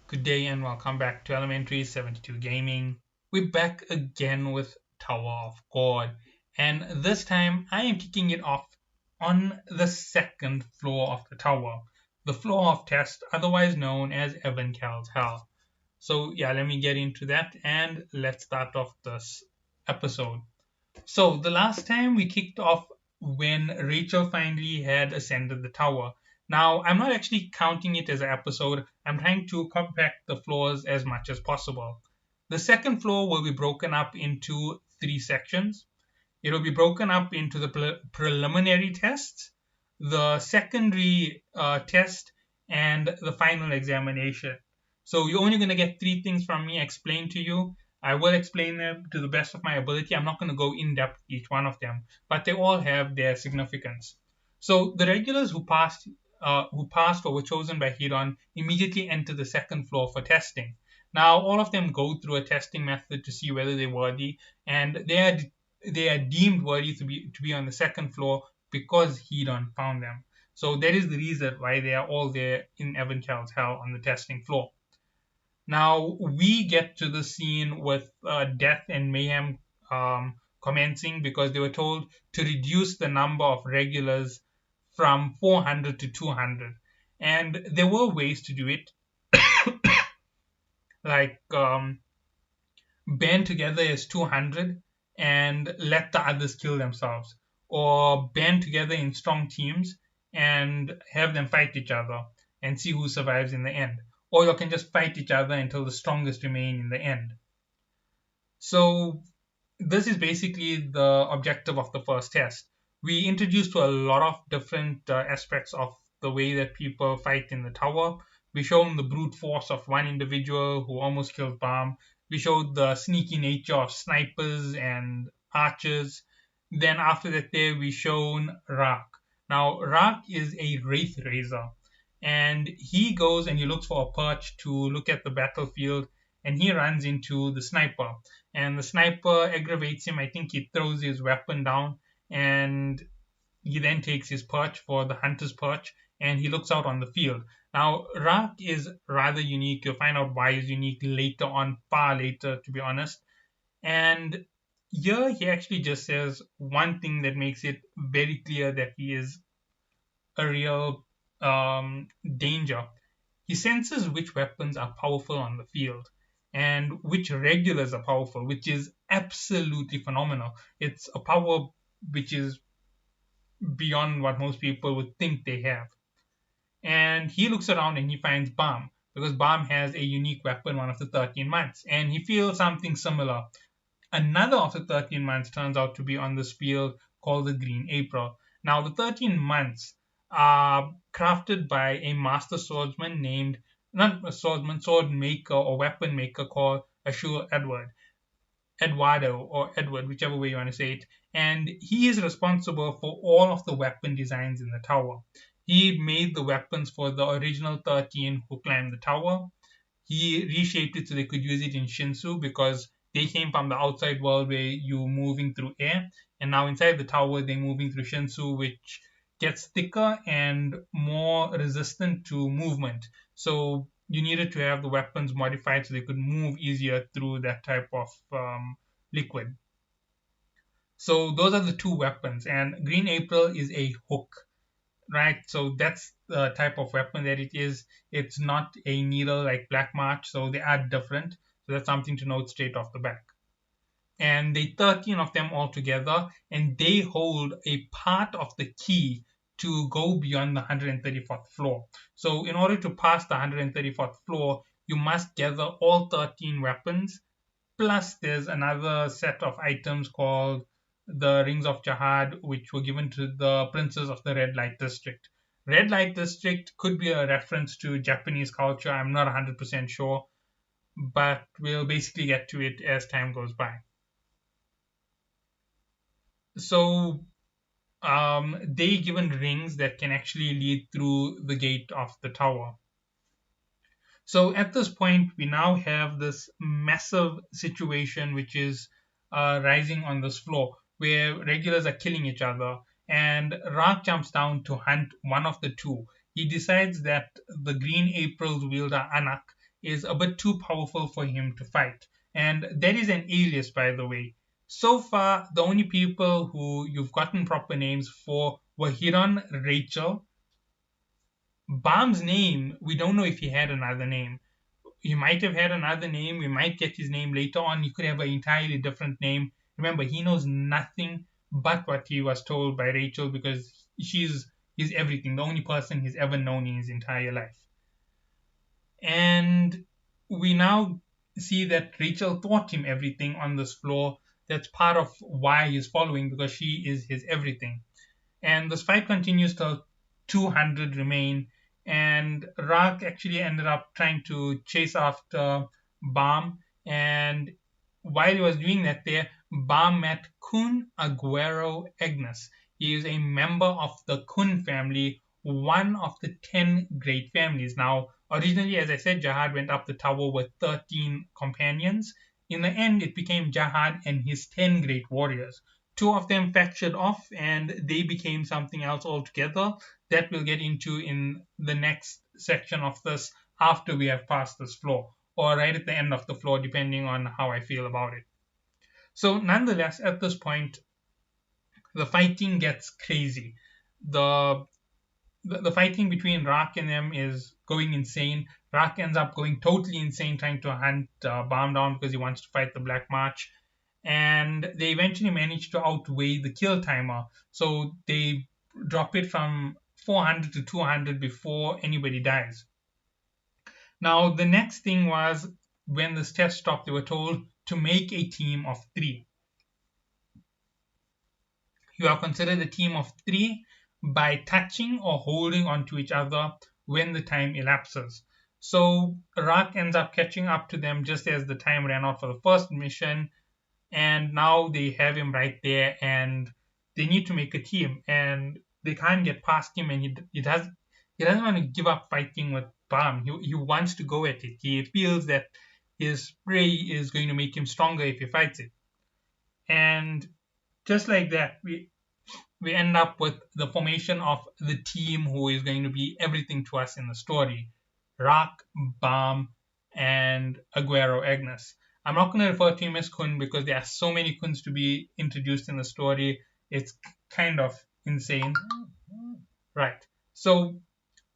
Good day and welcome back to Elementary 72 Gaming. We're back again with Tower of God, and this time I am kicking it off on the second floor of the tower, the floor of test, otherwise known as Evankel's Hell. So, yeah, let me get into that and let's start off this episode. So the last time we kicked off when Rachel finally had ascended the tower. Now, I'm not actually counting it as an episode. I'm trying to compact the floors as much as possible. The second floor will be broken up into three sections. It will be broken up into the preliminary tests, the secondary test, and the final examination. So you're only going to get three things from me explained to you. I will explain them to the best of my ability. I'm not going to go in depth each one of them, but they all have their significance. So the regulars who passed or were chosen by Hedon immediately enter the second floor for testing. Now all of them go through a testing method to see whether they're worthy, and they are deemed worthy to be on the second floor because Hedon found them. So that is the reason why they are all there in Evankel's Hell on the testing floor. Now we get to the scene with death and mayhem commencing because they were told to reduce the number of regulars from 400 to 200, and there were ways to do it, like band together as 200 and let the others kill themselves, or band together in strong teams and have them fight each other and see who survives in the end. Or you can just fight each other until the strongest remain in the end. So this is basically the objective of the first test. We introduced to a lot of different aspects of the way that people fight in the tower. We showed the brute force of one individual who almost killed Balm. We showed the sneaky nature of snipers and archers. Then after that there we shown Rak. Now Rak is a Wraith Raiser, and he goes and he looks for a perch to look at the battlefield, and he runs into the sniper, and the sniper aggravates him. I think he throws his weapon down, and he then takes his perch for the hunter's perch, and he looks out on the field. Now, Rak is rather unique. You'll find out why he's unique later on, far later, to be honest. And here he actually just says one thing that makes it very clear that he is a real danger. He senses which weapons are powerful on the field and which regulars are powerful, which is absolutely phenomenal. It's a power which is beyond what most people would think they have. And he looks around and he finds Balm because Balm has a unique weapon, one of the 13 months, and he feels something similar. Another of the 13 months turns out to be on this field called the Green April. Now, the 13 months are crafted by a master swordsman named, not a swordsman, sword maker or weapon maker called Ashur Eduardo, or Edward, whichever way you want to say it. And he is responsible for all of the weapon designs in the tower. He made the weapons for the original 13 who climbed the tower. He reshaped it so they could use it in Shinsu because they came from the outside world where you're moving through air, and now inside the tower they're moving through Shinsu, which gets thicker and more resistant to movement. So you needed to have the weapons modified so they could move easier through that type of liquid. So those are the two weapons, and Green April is a hook, right? So that's the type of weapon that it is. It's not a needle like Black March, so they are different. So that's something to note straight off the back. And they 13 of them all together, and they hold a part of the key to go beyond the 134th floor. So in order to pass the 134th floor, you must gather all 13 weapons. Plus, there's another set of items called the Rings of Jihad, which were given to the princes of the Red Light District. Red Light District could be a reference to Japanese culture. I'm not 100% sure, but we'll basically get to it as time goes by. So, they given rings that can actually lead through the gate of the tower. So at this point, we now have this massive situation which is rising on this floor where regulars are killing each other, and Rak jumps down to hunt one of the two. He decides that the Green April's wielder Anak is a bit too powerful for him to fight. And that is an alias, by the way. So far, the only people who you've gotten proper names for were Hiron, Rachel. Baam's name, we don't know if he had another name. He might have had another name. We might get his name later on. He could have an entirely different name. Remember, he knows nothing but what he was told by Rachel because he's everything, the only person he's ever known in his entire life. And we now see that Rachel taught him everything on this floor. That's part of why he's following, because she is his everything. And this fight continues till 200 remain. And Rock actually ended up trying to chase after Baam. And while he was doing that there, Baam met Kun Aguero Agnes. He is a member of the Kun family, one of the 10 great families. Now, originally, as I said, Jahad went up the tower with 13 companions. In the end, it became Jahad and his 10 great warriors. Two of them fractured off and they became something else altogether. That we'll get into in the next section of this after we have passed this floor, or right at the end of the floor, depending on how I feel about it. So, nonetheless, at this point, the fighting gets crazy. The the fighting between Rock and them is going insane. Rock ends up going totally insane trying to hunt Baam down because he wants to fight the Black March. And they eventually manage to outweigh the kill timer. So they drop it from 400 to 200 before anybody dies. Now, the next thing was when this test stopped, they were told to make a team of 3. You are considered a team of 3 by touching or holding onto each other when the time elapses. So Rock ends up catching up to them just as the time ran out for the first mission, and now they have him right there, and they need to make a team, and they can't get past him, and he doesn't want to give up fighting with Baam. He wants to go at it. He feels that his prey is going to make him stronger if he fights it, and just like that, we end up with the formation of the team who is going to be everything to us in the story: Rock, Baam, and Aguero Agnes. I'm not going to refer to him as Kun because there are so many Kuns to be introduced in the story. It's kind of insane. Right. So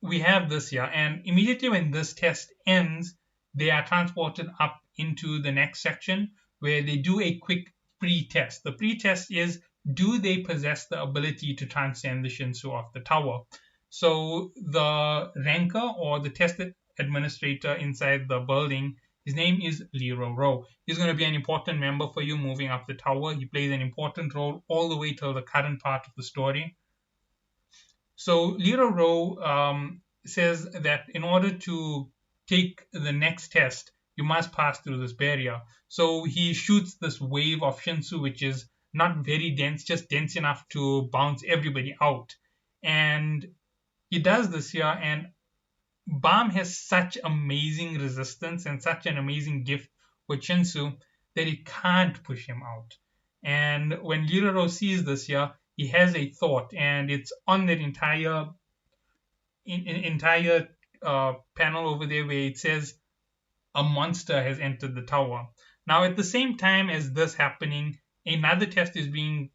we have this here, and immediately when this test ends, they are transported up into the next section where they do a quick pre-test. The pre-test is, do they possess the ability to transcend the Shinsu of the tower? So the ranker or the test administrator inside the building, his name is Lero Ro. He's going to be an important member for you moving up the tower. He plays an important role all the way till the current part of the story. So Lero Ro says that in order to take the next test, you must pass through this barrier. So he shoots this wave of Shinsu, which is not very dense, just dense enough to bounce everybody out. And he does this here, and Baam has such amazing resistance and such an amazing gift with Shinsu that it can't push him out. And when Lero sees this here, he has a thought, and it's on that entire panel over there where it says a monster has entered the tower. Now, at the same time as this happening, another test is being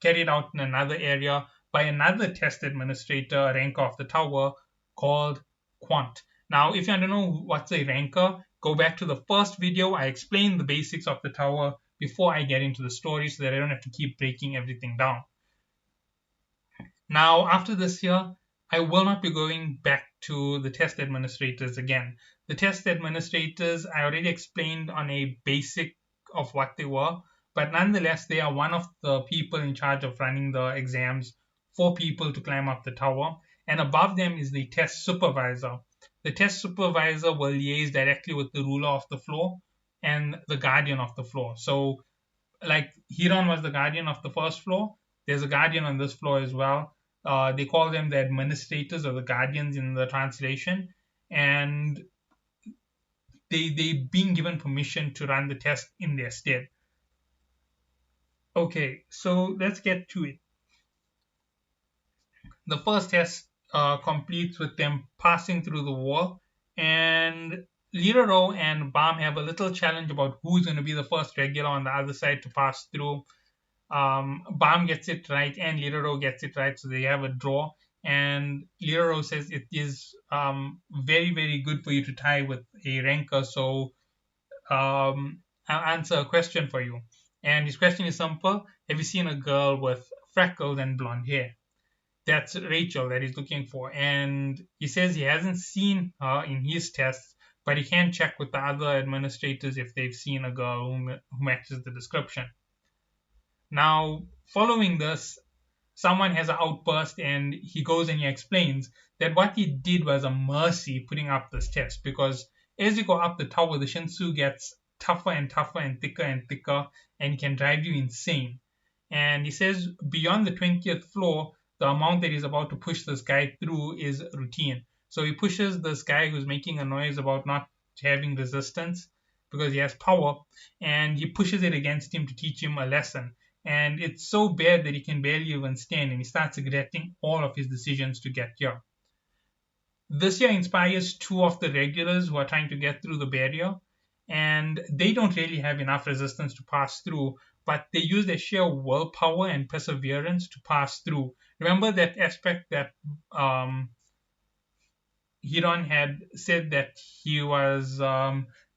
carried out in another area by another test administrator, a ranker of the tower called Quant. Now, if you want to know what's a ranker, go back to the first video. I explained the basics of the tower before I get into the story so that I don't have to keep breaking everything down. Now, after this here, I will not be going back to the test administrators again. The test administrators, I already explained on a basic of what they were, but nonetheless, they are one of the people in charge of running the exams for people to climb up the tower, and above them is the test supervisor. The test supervisor will liaise directly with the ruler of the floor and the guardian of the floor. So, like Hiron was the guardian of the first floor, there's a guardian on this floor as well. They call them the administrators or the guardians in the translation, and they've been given permission to run the test in their stead. Okay, so let's get to it. The first test completes with them passing through the wall, and Liraro and Bam have a little challenge about who's going to be the first regular on the other side to pass through. Bam gets it right and Liraro gets it right, so they have a draw. And Liraro says it is very, very good for you to tie with a ranker, so I'll answer a question for you. And his question is simple. Have you seen a girl with freckles and blonde hair? That's Rachel that he's looking for. And he says he hasn't seen her in his tests, but he can check with the other administrators if they've seen a girl who matches the description. Now, following this, someone has an outburst and he goes and he explains that what he did was a mercy putting up this test, because as you go up the tower, the Shinsu gets tougher and tougher and thicker and can drive you insane. And he says beyond the 20th floor, the amount that he's about to push this guy through is routine. So he pushes this guy who's making a noise about not having resistance because he has power, and he pushes it against him to teach him a lesson. And it's so bad that he can barely even stand, and he starts regretting all of his decisions to get here. This year inspires two of the regulars who are trying to get through the barrier, and they don't really have enough resistance to pass through, but they use their sheer willpower and perseverance to pass through. Remember that aspect that Hiron had said that he was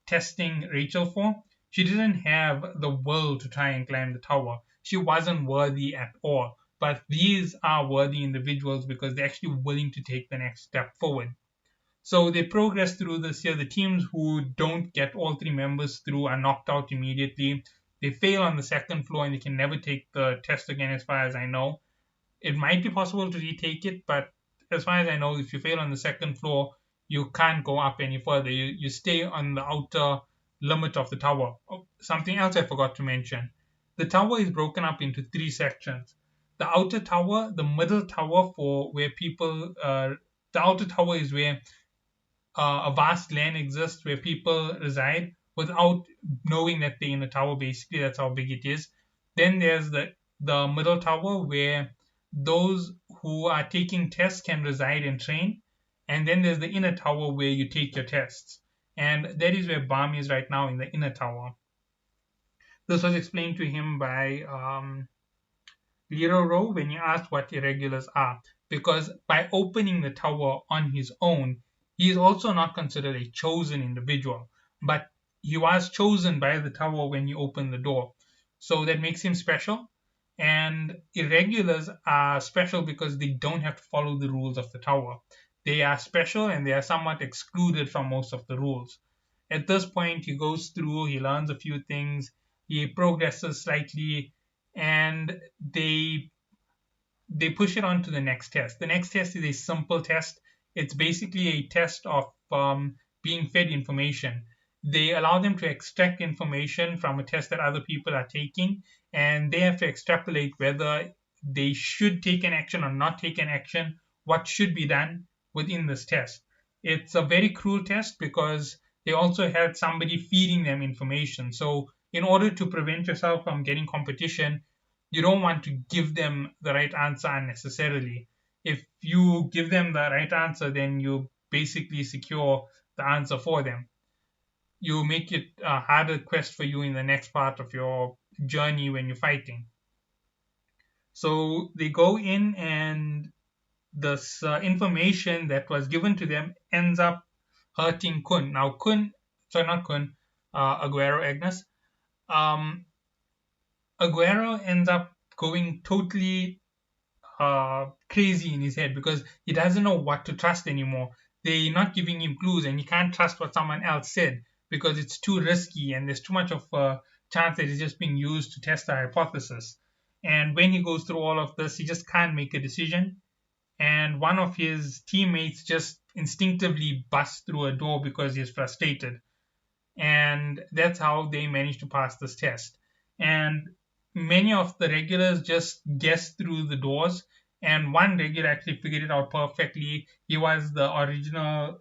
testing Rachel for? She didn't have the will to try and climb the tower. She wasn't worthy at all. But these are worthy individuals because they're actually willing to take the next step forward. So they progress through this year. The teams who don't get all three members through are knocked out immediately. They fail on the second floor and they can never take the test again, as far as I know. It might be possible to retake it, but as far as I know, if you fail on the second floor, you can't go up any further. You stay on the outer limit of the tower. Oh, something else I forgot to mention. The tower is broken up into three sections. The outer tower, the middle tower for where people, the outer tower is where a vast land exists where people reside without knowing that they're in a tower. Basically, that's how big it is. Then there's the middle tower where those who are taking tests can reside and train. And then there's the inner tower where you take your tests. And that is where Bam is right now, in the inner tower. This was explained to him by Liraro when he asked what irregulars are, because by opening the tower on his own, he is also not considered a chosen individual, but he was chosen by the tower when he opened the door. So that makes him special. And irregulars are special because they don't have to follow the rules of the tower. They are special and they are somewhat excluded from most of the rules. At this point, he goes through, he learns a few things, he progresses slightly, and they push it on to the next test. The next test is a simple test. It's basically a test of being fed information. They allow them to extract information from a test that other people are taking, and they have to extrapolate whether they should take an action or not take an action, what should be done within this test. It's a very cruel test because they also had somebody feeding them information. So, in order to prevent yourself from getting competition, you don't want to give them the right answer unnecessarily. If you give them the right answer, then you basically secure the answer for them. You make it a harder quest for you in the next part of your journey when you're fighting. So they go in, and this information that was given to them ends up hurting Kun. Now, not Kun, Aguero Agnes. Um, Aguero ends up going totally crazy in his head because he doesn't know what to trust anymore. They're not giving him clues, and he can't trust what someone else said because it's too risky and there's too much of a chance that it's just being used to test a hypothesis. And when he goes through all of this, he just can't make a decision. And one of his teammates just instinctively busts through a door because he's frustrated. And that's how they manage to pass this test. And many of the regulars just guessed through the doors, and one regular actually figured it out perfectly. He was the original,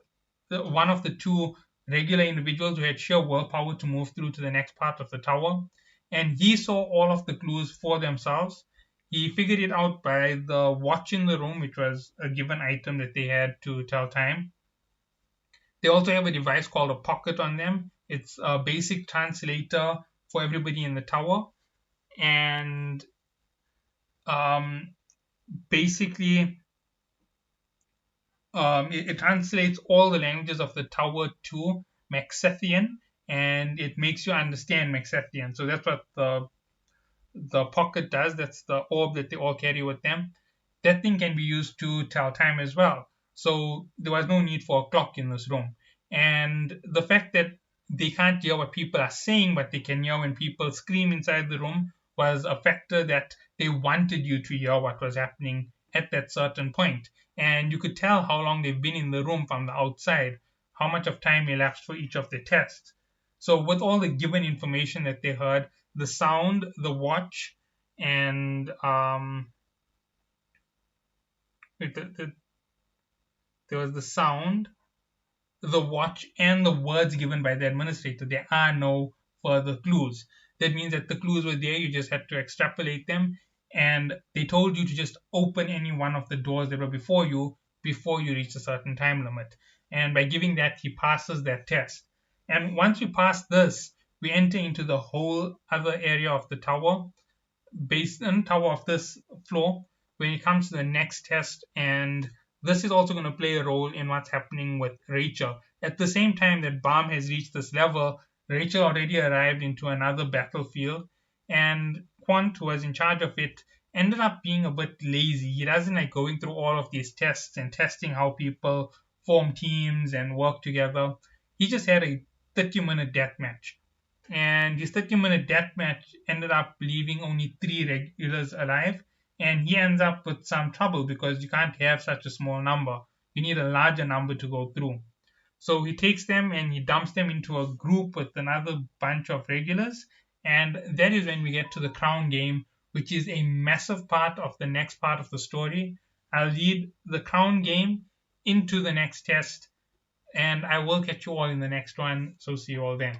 one of the two regular individuals who had sheer willpower to move through to the next part of the tower, and he saw all of the clues for themselves. He figured it out by the watch in the room, which was a given item that they had to tell time. They also have a device called a pocket on them. It's a basic translator for everybody in the tower, and um, basically it translates all the languages of the tower to Maxethian, and it makes you understand Maxethian. So that's what the pocket does. That's the orb that they all carry with them. That thing can be used to tell time as well. So there was no need for a clock in this room. And the fact that they can't hear what people are saying, but they can hear when people scream inside the room was a factor that they wanted you to hear what was happening at that certain point. And you could tell how long they've been in the room from the outside, how much of time elapsed for each of the tests. So with all the given information that they heard, the sound, the watch, and there was the sound, the watch, and the words given by the administrator. There are no further clues. That means that the clues were there, you just had to extrapolate them, and they told you to just open any one of the doors that were before you reach a certain time limit. And by giving that, he passes that test. And once we pass this, we enter into the whole other area of the tower, based on tower of this floor, when it comes to the next test. And this is also going to play a role in what's happening with Rachel. At the same time that Balm has reached this level, Rachel already arrived into another battlefield, and Quant, who was in charge of it, ended up being a bit lazy. He doesn't like going through all of these tests and testing how people form teams and work together. He just had a 30-minute death match, and his 30-minute death match ended up leaving only three regulars alive. And he ends up with some trouble because you can't have such a small number. You need a larger number to go through. So he takes them and he dumps them into a group with another bunch of regulars. And that is when we get to the crown game, which is a massive part of the next part of the story. I'll lead the crown game into the next test, and I will catch you all in the next one. So see you all then.